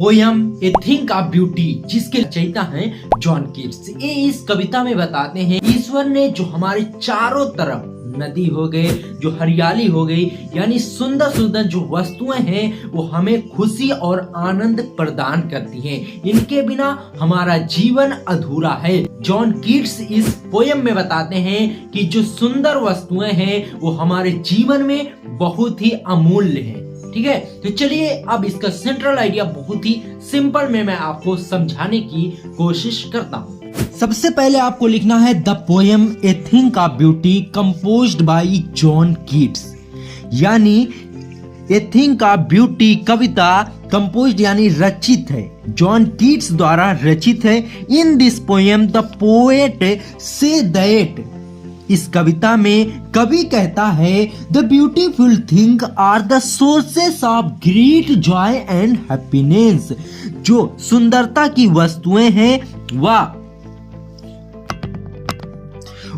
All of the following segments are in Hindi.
Poem a thing of beauty जिसके रचयिता हैं जॉन कीट्स। ये इस कविता में बताते हैं ईश्वर ने जो हमारे चारों तरफ नदी हो गए, जो हरियाली हो गई, यानी सुंदर सुंदर जो वस्तुएं हैं वो हमें खुशी और आनंद प्रदान करती हैं। इनके बिना हमारा जीवन अधूरा है। जॉन कीट्स इस पोयम में बताते हैं कि जो सुंदर वस्तुएं हैं वो हमारे जीवन में बहुत ही अमूल्य है। ठीक है, तो चलिए अब इसका सेंट्रल आइडिया बहुत ही सिंपल में मैं आपको समझाने की कोशिश करता हूँ। सबसे पहले आपको लिखना है the poem a thing of beauty composed by John Keats, यानी ए थिंक ऑफ ब्यूटी कविता कंपोज्ड यानी रचित है, जॉन कीट्स द्वारा रचित है। In this poem the poet says that, इस कविता में कवि कहता है the beautiful thing are the sources of great joy and happiness, जो सुंदरता की वस्तुएं हैं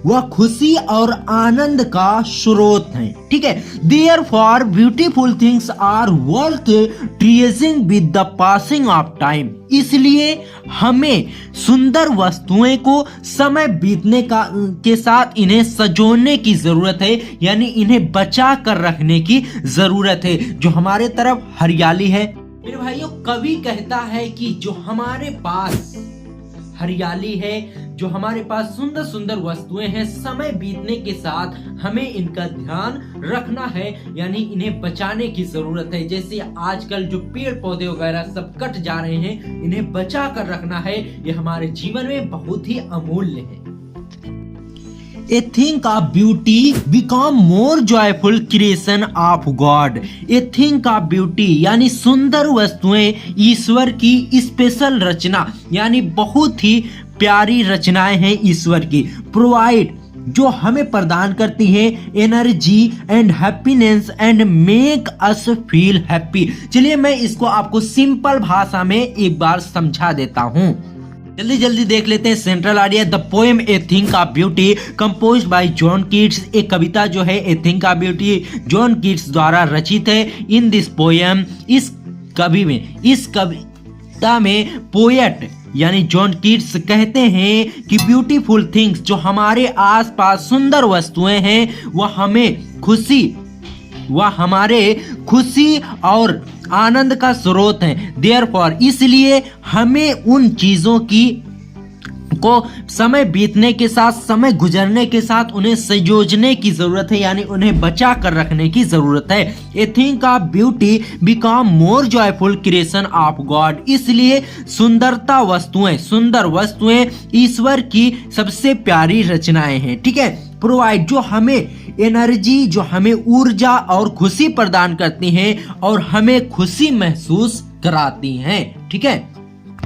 वह खुशी और आनंद का स्रोत है। ठीक है, therefore beautiful things are worth treasuring with the passing of time, इसलिए हमें सुंदर वस्तुएं को समय बीतने के साथ इन्हें सजोने की जरूरत है, यानी इन्हें बचा कर रखने की जरूरत है। जो हमारे तरफ हरियाली है मेरे भाइयों, कवि कहता है कि जो हमारे पास हरियाली है, जो हमारे पास सुंदर सुंदर वस्तुएं हैं, समय बीतने के साथ हमें इनका ध्यान रखना है, यानी इन्हें बचाने की जरूरत है। जैसे आजकल जो पेड़ पौधे वगैरह सब कट जा रहे हैं, इन्हें बचा कर रखना है, ये हमारे जीवन में बहुत ही अमूल्य है। A think of beauty become more joyful creation of God। A think of beauty यानी सुंदर वस्तुएं ईश्वर की स्पेशल रचना, यानी बहुत ही प्यारी रचनाएं हैं ईश्वर की। प्रोवाइड, जो हमें प्रदान करती है energy and happiness and make us feel happy. चलिए मैं इसको आपको सिंपल भाषा में एक बार समझा देता हूँ। जल्दी जल्दी देख लेते हैं central idea. The poem a thing of beauty composed by John Keats, एक कविता जो है a thing of beauty John Keats द्वारा रचित है। इन दिस पोएम, इस कविता में पोएट यानी जॉन कीट्स कहते हैं कि ब्यूटीफुल थिंग्स, जो हमारे आसपास सुंदर वस्तुएं हैं वह हमारे खुशी और आनंद का स्रोत है। देयरफॉर, इसलिए हमें उन चीजों को समय बीतने के साथ, समय गुजरने के साथ उन्हें संयोजने की जरूरत है, यानी उन्हें बचा कर रखने की जरूरत है। A thing of beauty become more joyful creation of God, इसलिए सुंदर वस्तुएं ईश्वर की सबसे प्यारी रचनाएं हैं। ठीक है, प्रोवाइड, जो हमें एनर्जी, जो हमें ऊर्जा और खुशी प्रदान करती हैं और हमें खुशी महसूस कराती हैं। ठीक है।